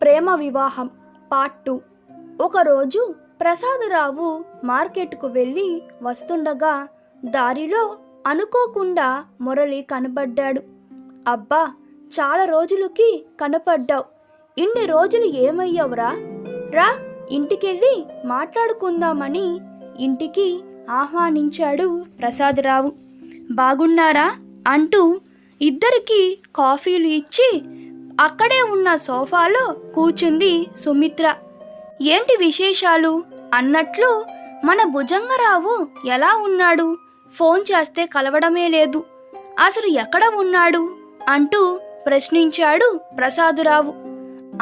ప్రేమ వివాహం పార్ట్ 2. ఒకరోజు ప్రసాదరావు మార్కెట్కు వెళ్ళి వస్తుండగా దారిలో అనుకోకుండా మురళి కనబడ్డాడు. అబ్బా, చాలా రోజులకి కనపడ్డావు. ఇన్ని రోజులు ఏమయ్యావురా? రా, ఇంటికెళ్ళి మాట్లాడుకుందామని ఇంటికి ఆహ్వానించాడు ప్రసాదరావు. బాగున్నారా అంటూ ఇద్దరికి కాఫీలు ఇచ్చి అక్కడే ఉన్న సోఫాలో కూర్చుంది సుమిత్ర. ఏంటి విశేషాలు అన్నట్లు మన భుజంగరావు ఎలా ఉన్నాడు? ఫోన్ చేస్తే కలవడమే లేదు. అసలు ఎక్కడ ఉన్నాడు అంటూ ప్రశ్నించాడు ప్రసాదరావు.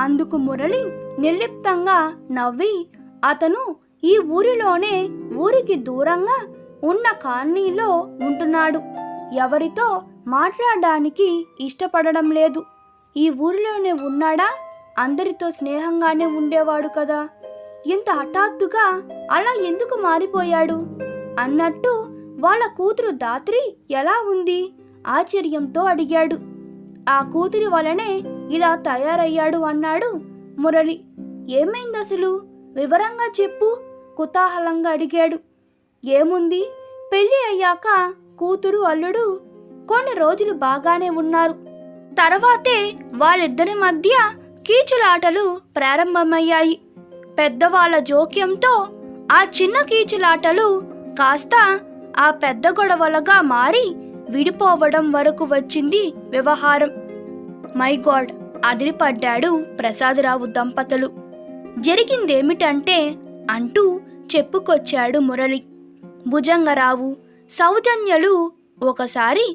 అందుకు మురళి నిర్లిప్తంగా నవ్వి, అతను ఈ ఊరిలోనే ఊరికి దూరంగా ఉన్న కాలనీలో ఉంటున్నాడు. ఎవరితో మాట్లాడడానికి ఇష్టపడడం లేదు. ఈ ఊరిలోనే ఉన్నాడా? అందరితో స్నేహంగానే ఉండేవాడు కదా, ఇంత హఠాత్తుగా అలా ఎందుకు మారిపోయాడు అన్నట్టు వాళ్ళ కూతురు దాత్రి ఎలా ఉంది ఆశ్చర్యంతో అడిగాడు. ఆ కూతురి వలనే ఇలా తయారయ్యాడు అన్నాడు మురళి. ఏమైంది అసలు? వివరంగా చెప్పు కుతూహలంగా అడిగాడు. ఏముంది, పెళ్లి అయ్యాక కూతురు అల్లుడు కొన్ని రోజులు బాగానే ఉన్నారు. తర్వాతే వాళ్ళిద్దరి మధ్య కీచులాటలు ప్రారంభమయ్యాయి. పెద్దవాళ్ళ జోక్యంతో ఆ చిన్న కీచులాటలు కాస్త ఆ పెద్ద గొడవలుగా మారి విడిపోవడం వరకు వచ్చింది వ్యవహారం. మై గాడ్, అదిరిపడ్డాడు ప్రసాదరావు దంపతులు. జరిగిందేమిటంటే అంటూ చెప్పుకొచ్చాడు మురళి. భుజంగరావు, సౌజన్యలు ఒకసారి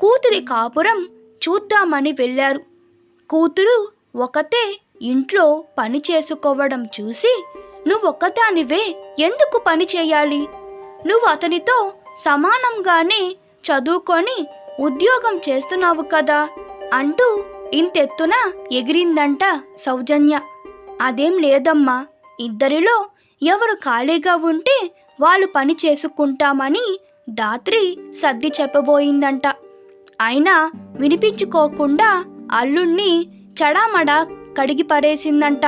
కూతురి కాపురం చూద్దామని వెళ్ళారు. కూతురు ఒకతే ఇంట్లో పని చేసుకోవడం చూసి, నువ్వొక్కదానివే ఎందుకు పని చేయాలి? నువ్వు అతనితో సమానంగానే చదువుకొని ఉద్యోగం చేస్తున్నావు కదా అంటూ ఇంతెత్తున ఎగిరిందంట సౌజన్య. అదేం లేదమ్మా, ఇద్దరిలో ఎవరు ఖాళీగా ఉంటే వాళ్ళు పని చేసుకుంటామని దాత్రి సర్ది చెప్పబోయిందంట. అయినా వినిపించుకోకుండా అల్లుణ్ణి చడామడా కడిగి పడేసిందంట.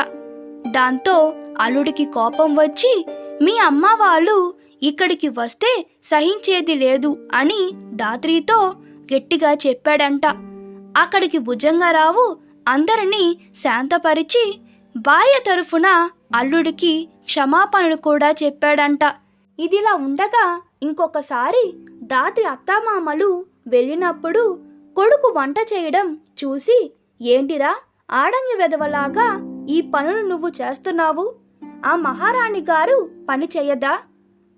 దాంతో అల్లుడికి కోపం వచ్చి, మీ అమ్మ వాళ్ళు ఇక్కడికి వస్తే సహించేది లేదు అని దాత్రితో గట్టిగా చెప్పాడంట. అక్కడికి భుజంగరావు అందరినీ శాంతపరిచి భార్య తరఫున అల్లుడికి క్షమాపణలు కూడా చెప్పాడంట. ఇదిలా ఉండగా ఇంకొకసారి దాత్రి అత్తామామలు వెళ్ళినప్పుడు కొడుకు వంట చేయడం చూసి, ఏంటిరా ఆడంగి వెధవలాగా ఈ పనులు నువ్వు చేస్తున్నావు? ఆ మహారాణి గారు పని చెయ్యదా?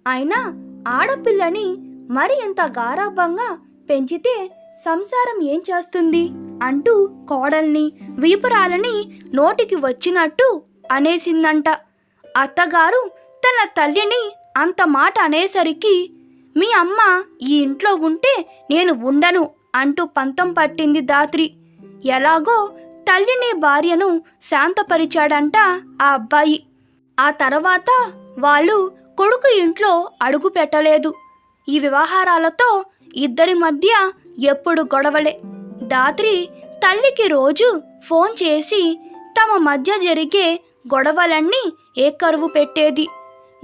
అయినా ఆడపిల్లని మరి ఎంత గారాబంగా పెంచితే సంసారం ఏం చేస్తుంది అంటూ కోడల్ని వీపురాలని నోటికి వచ్చినట్టు అనేసిందంట. అత్తగారు తన తల్లిని అంత మాట అనేసరికి, మీ అమ్మ ఈ ఇంట్లో ఉంటే నేను ఉండను అంటూ పంతం పట్టింది దాత్రి. ఎలాగో తల్లిని భార్యను శాంతపరిచాడంట ఆ అబ్బాయి. ఆ తర్వాత వాళ్ళు కొడుకు ఇంట్లో అడుగు పెట్టలేదు. ఈ వ్యవహారాలతో ఇద్దరి మధ్య ఎప్పుడు గొడవలే. దాత్రి తల్లికి రోజు ఫోన్ చేసి తమ మధ్య జరిగే గొడవలన్నీ ఏకరువు పెట్టేది.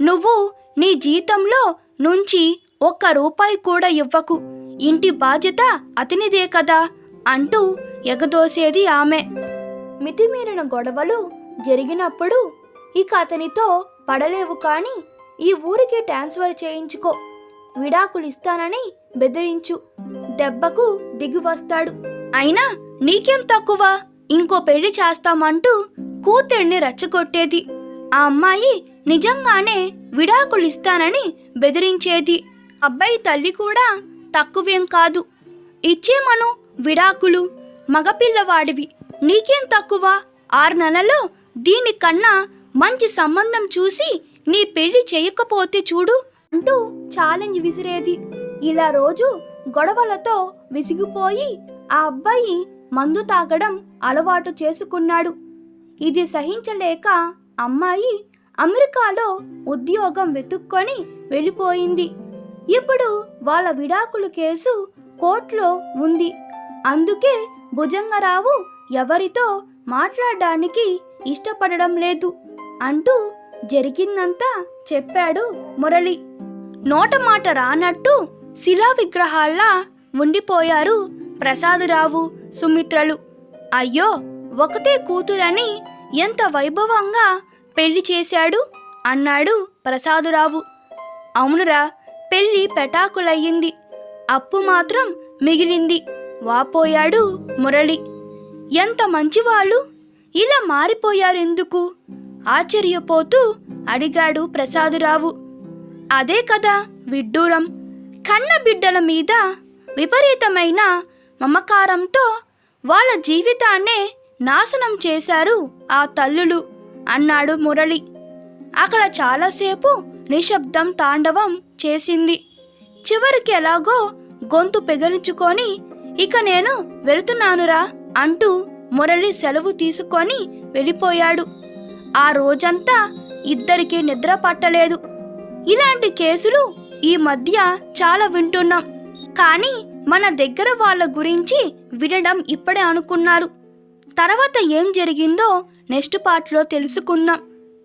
నువ్వు నీ జీతంలో నుంచి ఒక్క రూపాయి కూడా ఇవ్వకు, ఇంటి బాధ్యత అతనిదే కదా అంటూ ఎగదోసేది ఆమె. మితిమీరిన గొడవలు జరిగినప్పుడు ఇక అతనితో పడలేవు కానీ ఈ ఊరికి ట్రాన్స్ఫర్ చేయించుకో, విడాకులు ఇస్తానని బెదిరించు, దెబ్బకు దిగి వస్తాడు. అయినా నీకేం తక్కువ, ఇంకో పెళ్లి చేస్తామంటూ కూతుర్ని రెచ్చగొట్టేది. ఆ అమ్మాయి నిజంగానే విడాకులు ఇస్తానని బెదిరించేది. అబ్బాయి తల్లి కూడా తక్కువేం కాదు, ఇచ్చేమను విడాకులు, మగపిల్లవాడివి, నీకేం తక్కువ, 6 నెలల్లో దీనికన్నా మంచి సంబంధం చూసి నీ పెళ్లి చేయకపోతే చూడు అంటూ ఛాలెంజ్ విసిరేది. ఇలా రోజు గొడవలతో విసిగిపోయి ఆ అబ్బాయి మందు తాగడం అలవాటు చేసుకున్నాడు. ఇది సహించలేక అమ్మాయి అమెరికాలో ఉద్యోగం వెతుక్కొని వెళ్ళిపోయింది. ఇప్పుడు వాళ్ళ విడాకుల కేసు కోర్టులో ఉంది. అందుకే భుజంగరావు ఎవరితో మాట్లాడడానికి ఇష్టపడడం లేదు అంటూ జరిగిందంతా చెప్పాడు మురళి. నోట మాట రానట్టు శిలా విగ్రహాల్లా ఉండిపోయారు ప్రసాదరావు సుమిత్రలు. అయ్యో, ఒకతే కూతురని ఎంత వైభవంగా పెళ్లి చేశాడు అన్నాడు ప్రసాదరావు. అవునురా, పెళ్లి పెటాకులయ్యింది, అప్పు మాత్రం మిగిలింది వాపోయాడు మురళి. ఎంత మంచివాళ్ళు, ఇలా మారిపోయారెందుకు ఆశ్చర్యపోతూ అడిగాడు ప్రసాదరావు. అదే కదా విడ్డూరం, కన్న బిడ్డల మీద విపరీతమైన మమకారంతో వాళ్ళ జీవితాన్నే నాశనం చేశారు ఆ తల్లులు అన్నాడు మురళి. అక్కడ చాలాసేపు నిశ్శబ్దం తాండవం చేసింది. చివరికి ఎలాగో గొంతు పెగలించుకొని ఇక నేను వెళుతున్నానురా అంటూ మురళి సెలవు తీసుకొని వెళ్ళిపోయాడు. ఆ రోజంతా ఇద్దరికీ నిద్ర పట్టలేదు. ఇలాంటి కేసులు ఈ మధ్య చాలా వింటున్నాం, కానీ మన దగ్గర వాళ్ళ గురించి వినడం ఇప్పుడే అనుకున్నారు. తర్వాత ఏం జరిగిందో నెక్స్ట్ పార్ట్లో తెలుసుకుందాం.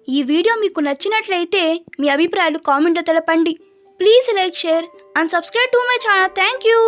ఈ వీడియో మీకు నచ్చినట్లయితే మీ అభిప్రాయాలు కామెంట్లో తెలపండి. Please like, share and subscribe to my channel. Thank you.